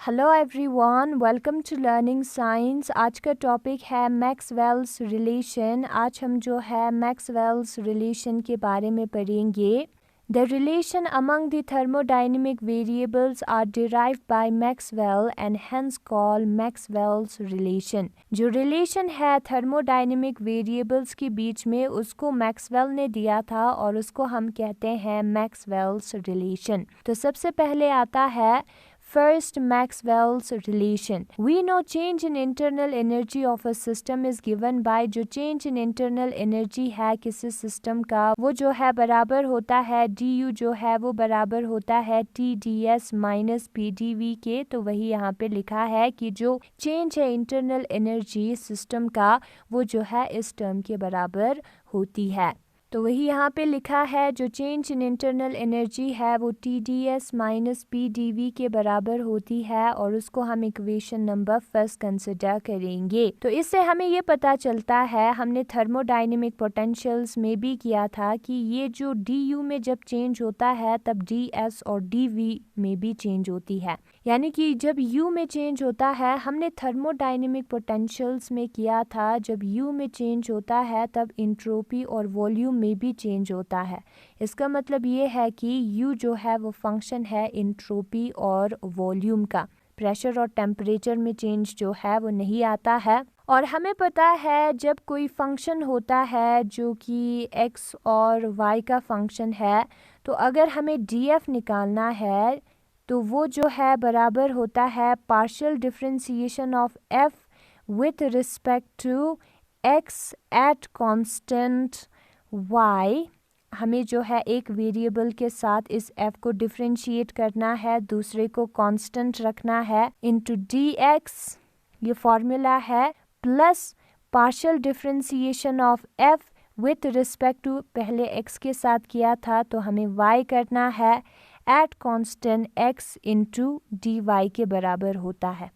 Hello everyone, welcome to learning science. आज का topic है मैक्सवेल्स रिलेशन। आज हम जो है मैक्सवेल्स रिलेशन के बारे में पढ़ेंगे। The relation among the thermodynamic variables are derived by Maxwell and hence called Maxwell's relation. जो रिलेशन है थर्मोडाइनमिक वेरिएबल्स के बीच में, उसको मैक्सवेल ने दिया था और उसको हम कहते हैं मैक्सवेल्स रिलेशन। तो सबसे पहले आता है First, Maxwell's relation. We know change in internal energy of a system is given by जो change in internal energy है किसी सिस्टम का, वो जो है बराबर होता है du जो है वो बराबर होता है TdS माइनस PdV के। तो वही यहाँ पे लिखा है कि जो चेंज है इंटरनल एनर्जी सिस्टम का, वो जो है इस टर्म के बराबर होती है। तो वही यहाँ पे लिखा है, जो चेंज इन इंटरनल एनर्जी है वो TdS माइनस PdV के बराबर होती है और उसको हम इक्वेशन नंबर फर्स्ट कंसिडर करेंगे। तो इससे हमें ये पता चलता है, हमने थर्मोडाइनमिक पोटेंशियल्स में भी किया था कि ये जो du में जब चेंज होता है तब ds और dv में भी चेंज होती है। यानी कि जब u में चेंज होता है, हमने थर्मोडाइनमिक पोटेंशियल्स में किया था, जब u में चेंज होता है तब इंट्रोपी और वॉल्यूम में भी चेंज होता है। इसका मतलब ये है कि u जो है वो फंक्शन है इंट्रोपी और वॉल्यूम का। प्रेशर और टेम्परेचर में चेंज जो है वो नहीं आता है। और हमें पता है जब कोई फंक्शन होता है जो कि x और y का फंक्शन है, तो अगर हमें df निकालना है तो वो जो है बराबर होता है partial differentiation of f with respect to x at constant y। हमें जो है एक वेरिएबल के साथ इस f को डिफरेंशिएट करना है, दूसरे को कांस्टेंट रखना है, इनटू dx, ये फॉर्मूला है, plus partial differentiation of f with respect to, पहले x के साथ किया था तो हमें y करना है, at constant x into dy के बराबर होता है।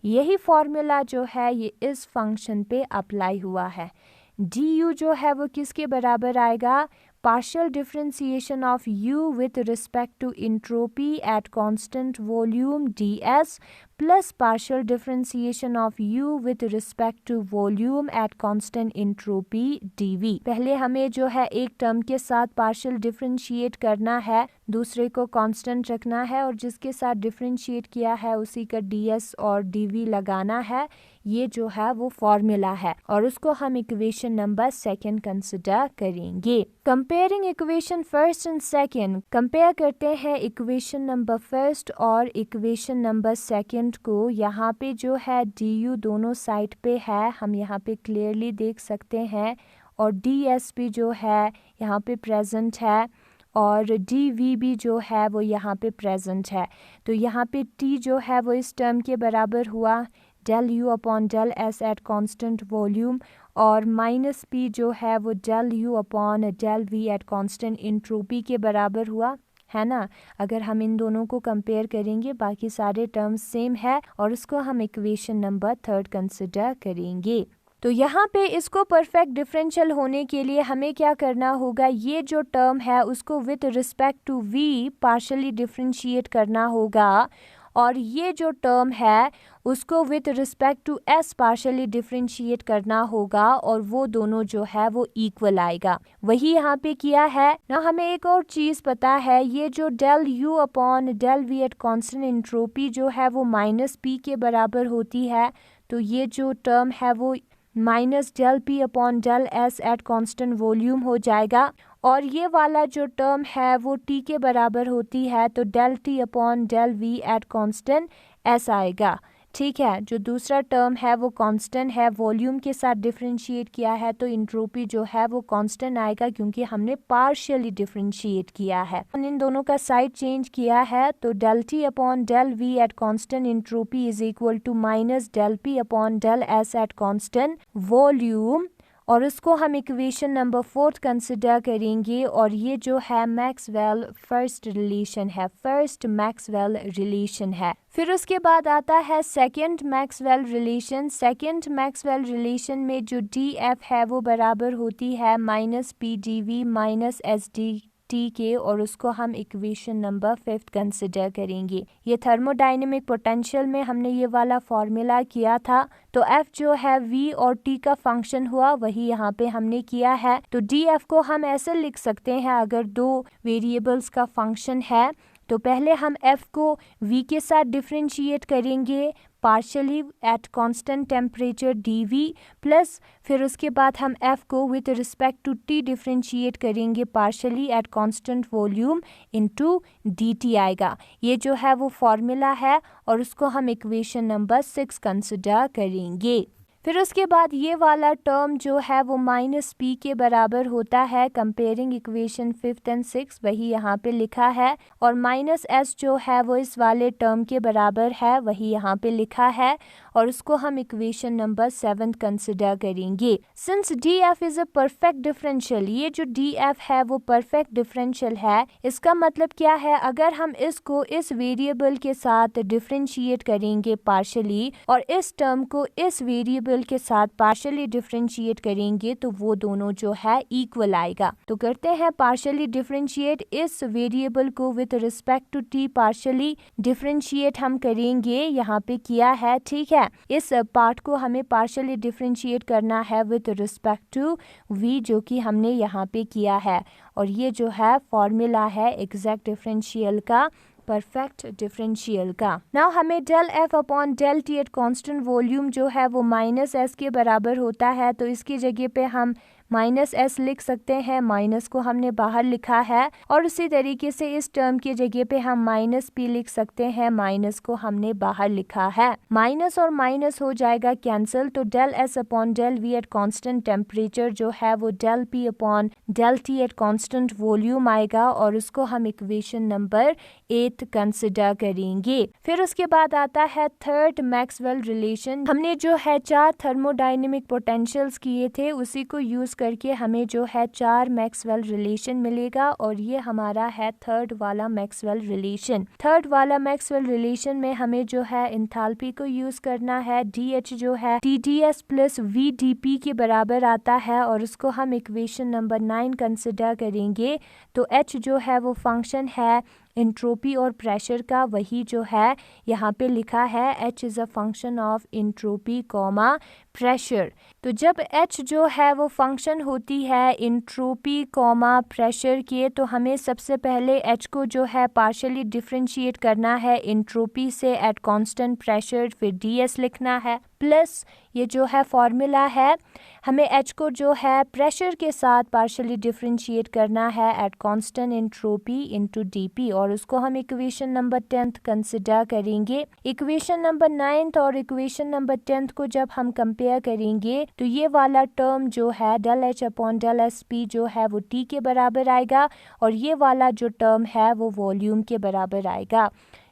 यही फॉर्मूला जो है ये इस फंक्शन पे अप्लाई हुआ है। du जो है वो किसके बराबर आएगा, partial differentiation of u with respect to entropy at constant volume ds plus partial differentiation of u with respect to volume at constant entropy dv। पहले हमें जो है एक टर्म के साथ पार्शियल डिफरेंशिएट करना है, दूसरे को कांस्टेंट रखना है और जिसके साथ डिफरेंशिएट किया है उसी का ds और dv लगाना है। ये जो है वो फॉर्मूला है और उसको हम इक्वेशन नंबर सेकंड कंसिडर करेंगे। Comparing equation first and second, compare करते हैं इक्वेशन नंबर फर्स्ट और इक्वेशन नंबर सेकंड को। यहाँ पे जो है du दोनों साइड पे है, हम यहाँ पे क्लियरली देख सकते हैं, और ds भी जो है यहाँ पे प्रेजेंट है और dv भी जो है वो यहाँ पे प्रेजेंट है। तो यहाँ पे t जो है वो इस टर्म के बराबर हुआ del u upon del s at constant volume, और माइनस p जो है वो del u upon del v at constant entropy के बराबर हुआ, है ना। अगर हम इन दोनों को कंपेयर करेंगे, बाकी सारे टर्म्स सेम है और उसको हम इक्वेशन नंबर थर्ड कंसिडर करेंगे। तो यहाँ पे इसको परफेक्ट डिफरेंशियल होने के लिए हमें क्या करना होगा, ये जो टर्म है उसको with respect to v partially differentiate करना होगा और ये जो टर्म है उसको with respect to s partially differentiate करना होगा और वो दोनों जो है वो इक्वल आएगा। वही यहाँ पे किया है ना। हमें एक और चीज़ पता है, ये जो del u upon del v at constant entropy जो है वो माइनस p के बराबर होती है। तो ये जो टर्म है वो minus del p upon del s at constant volume हो जाएगा और ये वाला जो टर्म है वो t के बराबर होती है, तो del t upon del v at constant s आएगा। ठीक है, जो दूसरा टर्म है वो कांस्टेंट है, वॉल्यूम के साथ डिफरेंशिएट किया है तो इंट्रोपी जो है वो कांस्टेंट आएगा क्योंकि हमने पार्शियली डिफरेंशिएट किया है। इन दोनों का साइड चेंज किया है तो del t upon del v at constant entropy is equal to minus del p upon del s at constant volume, और उसको हम इक्वेशन नंबर फोर्थ कंसिडर करेंगे। और ये जो है मैक्सवेल फर्स्ट रिलेशन है, फर्स्ट मैक्सवेल रिलेशन है। फिर उसके बाद आता है second Maxwell relation. Second Maxwell relation में जो df है वो बराबर होती है minus pdv minus sd T के, और उसको हम इक्वेशन नंबर 5 कंसिडर करेंगे। ये थर्मोडायनेमिक पोटेंशियल में हमने ये वाला फॉर्मूला किया था, तो F जो है V और T का फंक्शन हुआ, वही यहाँ पे हमने किया है। तो DF को हम ऐसे लिख सकते हैं, अगर दो वेरिएबल्स का फंक्शन है तो पहले हम F को V के साथ डिफरेंशिएट करेंगे partially at constant temperature dV, plus फिर उसके बाद हम F को with respect to T differentiate करेंगे partially at constant volume into dt आएगा। ये जो है वो फॉर्मूला है, और उसको हम इक्वेशन नंबर 6 कंसिडर करेंगे। फिर उसके बाद ये वाला टर्म जो है वो -p के बराबर होता है, कंपेयरिंग इक्वेशन 5 एंड 6 वही यहाँ पे लिखा है, और -s जो है वो इस वाले टर्म के बराबर है, वही यहाँ पे लिखा है, और उसको हम इक्वेशन नंबर 7 कंसिडर करेंगे। Since df is a perfect differential, ये जो df है वो परफेक्ट डिफरेंशियल है, इसका मतलब क्या है, अगर हम इसको इस वेरिएबल के साथ डिफरेंशिएट करेंगे पार्शली, और इस टर्म को इस वेरिएबल के साथ पार्शियली डिफरेंशिएट करेंगे, तो वो दोनों जो है इक्वल आएगा। तो करते हैं पार्शियली डिफरेंशिएट इस वेरिएबल को with respect to T, partially differentiate हम करेंगे, यहाँ पे किया है, ठीक है। इस पार्ट को हमें पार्शियली डिफरेंशिएट करना है विद रिस्पेक्ट टू v, जो कि हमने यहाँ पे किया है, और ये जो है फॉर्मूला है एग्जैक्ट डिफरेंशियल का, परफेक्ट डिफरेंशियल का। नाउ हमें del F upon del T at constant volume जो है वो -s के बराबर होता है, तो इसकी जगह पे हम -s लिख सकते हैं, माइनस को हमने बाहर लिखा है, और उसी तरीके से इस टर्म की जगह पे हम -p लिख सकते हैं, माइनस को हमने बाहर लिखा है। माइनस और माइनस हो जाएगा कैंसिल, तो del s upon del v at constant temperature जो है वो del p upon del t at constant volume आएगा, और उसको हम इक्वेशन नंबर 8 कंसिडर करेंगे। फिर उसके बाद आता है थर्ड मैक्सवेल रिलेशन। हमने जो है 4 थर्मोडायनेमिक पोटेंशियल्स किए थे, उसी को यूज करके हमें जो है 4 मैक्सवेल रिलेशन मिलेगा, और ये हमारा है थर्ड वाला मैक्सवेल रिलेशन। थर्ड वाला मैक्सवेल रिलेशन में हमें जो है एंथैल्पी को यूज करना है, DH जो है TdS प्लस VdP के बराबर आता है, और उसको हम इक्वेशन नंबर 9 कंसिडर करेंगे। तो H जो है वो फंक्शन है इंट्रोपी और प्रेशर का, वही जो है यहाँ पे लिखा है, H is a function of entropy comma pressure. तो जब H जो है वो फंक्शन होती है इंट्रोपी कॉमा प्रेशर के, तो हमें सबसे पहले H को जो है पार्शियली डिफरेंशिएट करना है इंट्रोपी से एट कांस्टेंट प्रेशर, फिर DS लिखना है, प्लस ये जो है फॉर्मूला है, हमें H को जो है प्रेशर के साथ पार्शियली डिफरेंशिएट करना है at constant entropy into dP, और उसको हम इक्वेशन नंबर 10 कंसिडर करेंगे। इक्वेशन नंबर 9 और इक्वेशन नंबर 10 को जब हम कंपेयर करेंगे, तो ये वाला टर्म जो है del H upon del SP जो है वो T के बराबर आएगा, और ये वाला जो टर्म है वो वॉल्यूम के बराबर आएगा।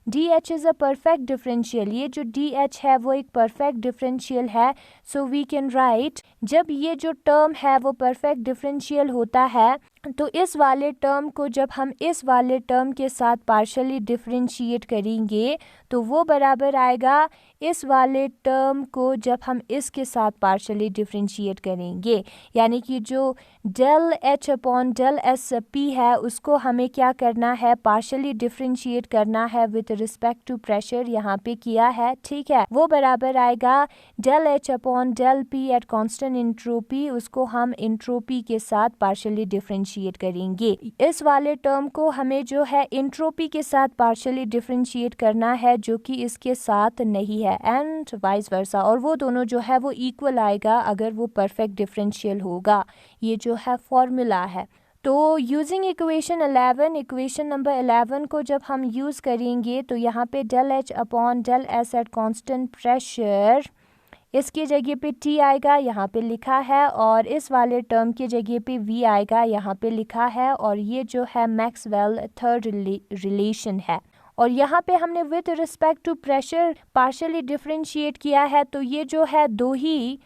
DH is a perfect differential, ये जो DH है वो एक परफेक्ट डिफरेंशियल है, सो वी कैन राइट, जब ये जो टर्म है वो परफेक्ट डिफरेंशियल होता है, तो इस वाले टर्म को जब हम इस वाले टर्म के साथ पार्शियली डिफरेंशिएट करेंगे, तो वो बराबर आएगा इस वाले टर्म को जब हम इसके साथ पार्शियली डिफरेंशिएट करेंगे, यानी कि जो del H upon del SP है उसको हमें क्या करना है, पार्शियली डिफरेंशिएट करना है विद रिस्पेक्ट टू प्रेशर, यहाँ पे किया है, ठीक है। वो बराबर आएगा del H upon del P at constant entropy, उसको हम इंट्रोपी के साथ पार्शियली डिफरेंशिएट करेंगे। इस वाले टर्म को हमें जो है इंट्रोपी के साथ पार्शियली डिफरेंशिएट करना है, जो कि इसके साथ नहीं है, एंड वाइस वर्सा, और वो दोनों जो है वो इक्वल आएगा अगर वो परफेक्ट डिफरेंशियल होगा। ये जो है फॉर्मूला है। तो यूजिंग इक्वेशन 11, इक्वेशन नंबर 11 को जब हम यूज़ करेंगे, तो यहाँ पे del H upon del S at constant pressure, इसकी जगह पे T आएगा, यहाँ पे लिखा है, और इस वाले टर्म की जगह पे V आएगा, यहाँ पे लिखा है, और ये जो है मैक्सवेल थर्ड रिलेशन है। और यहाँ पे हमने with respect to pressure partially differentiate किया है, तो ये जो है दो ही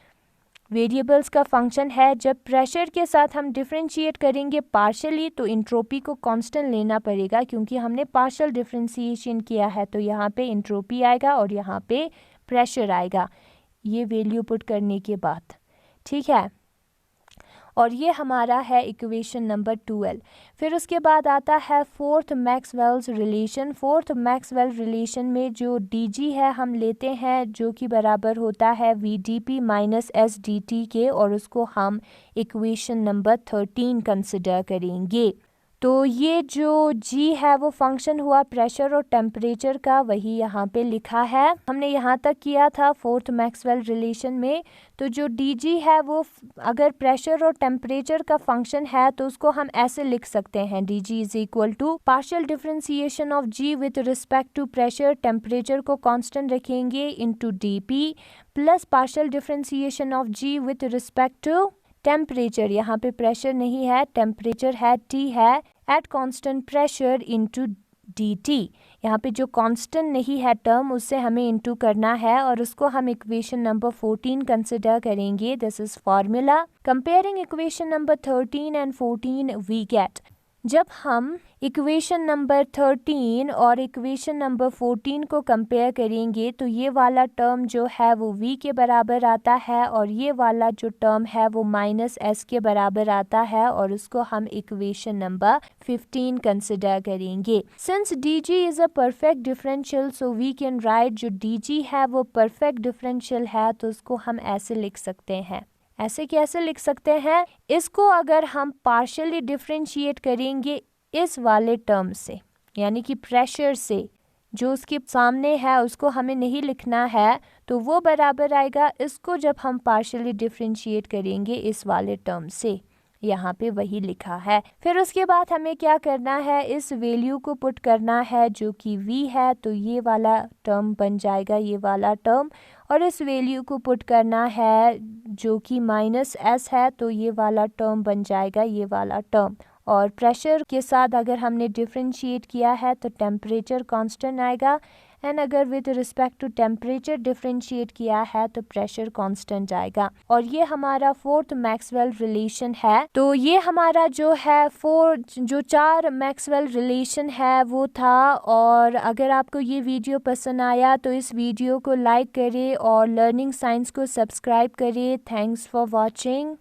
वेरिएबल्स का फंक्शन है। जब प्रेशर के साथ हम डिफरेंशिएट करेंगे पार्शियली, तो इंट्रोपी को कांस्टेंट लेना पड़ेगा, क्योंकि हमने पार्शियल डिफरेंशिएशन किया है, तो यहाँ पे इंट्रोपी आएगा और यहाँ पे प्रेशर आएगा, ये वैल्यू पुट करने के बाद, ठीक है। और ये हमारा है इक्वेशन नंबर 12। फिर उसके बाद आता है fourth Maxwell's relation. Fourth Maxwell relation में जो dg है हम लेते हैं जो कि बराबर होता है vdp माइनस sdt के, और उसको हम इक्वेशन नंबर 13 कंसिडर करेंगे। तो ये जो g है वो फंक्शन हुआ प्रेशर और टेम्परेचर का, वही यहाँ पे लिखा है। हमने यहाँ तक किया था फोर्थ मैक्सवेल रिलेशन में। तो जो dg है वो अगर प्रेशर और टेम्परेचर का फंक्शन है तो उसको हम ऐसे लिख सकते हैं, dg is equal to partial differentiation of g with respect to pressure, temperature को कांस्टेंट रखेंगे, into dp plus partial differentiation of g with respect to temperature, यहाँ पे प्रेशर नहीं है, टेम्परेचर है, T है, at constant pressure into dt। यहाँ पे जो कांस्टेंट नहीं है टर्म उससे हमें इनटू करना है और उसको हम इक्वेशन नंबर 14 कंसिडर करेंगे। This is formula. Comparing equation number 13 and 14 we get, जब हम इक्वेशन नंबर 13 और इक्वेशन नंबर 14 को कंपेयर करेंगे तो ये वाला टर्म जो है वो v के बराबर आता है और ये वाला जो टर्म है वो माइनस s के बराबर आता है, और उसको हम इक्वेशन नंबर 15 कंसिडर करेंगे। Since dg is a perfect differential so we can write, जो dg है वो परफेक्ट डिफरेंशियल है तो उसको हम ऐसे लिख सकते हैं। ऐसे कैसे लिख सकते हैं? इसको अगर हम पार्शियली डिफरेंशिएट करेंगे इस वाले टर्म से, यानी कि प्रेशर से, जो उसके सामने है उसको हमें नहीं लिखना है, तो वो बराबर आएगा इसको जब हम पार्शियली डिफरेंशिएट करेंगे इस वाले टर्म से। यहाँ पे वही लिखा है। फिर उसके बाद हमें क्या करना है, इस वैल्यू को पुट करना है जो कि v है, तो ये वाला टर्म बन जाएगा ये वाला टर्म, और इस वैल्यू को पुट करना है जो कि माइनस s है, तो ये वाला टर्म बन जाएगा ये वाला टर्म। और प्रेशर के साथ अगर हमने डिफरेंशिएट किया है तो टेम्परेचर कांस्टेंट आएगा, एंड अगर with respect to temperature differentiate किया है तो प्रेशर कांस्टेंट आएगा। और ये हमारा फोर्थ मैक्सवेल रिलेशन है। तो ये हमारा जो है जो 4 मैक्सवेल रिलेशन है वो था। और अगर आपको ये वीडियो पसंद आया तो इस वीडियो को लाइक करें और लर्निंग साइंस को सब्सक्राइब करें। Thanks for watching.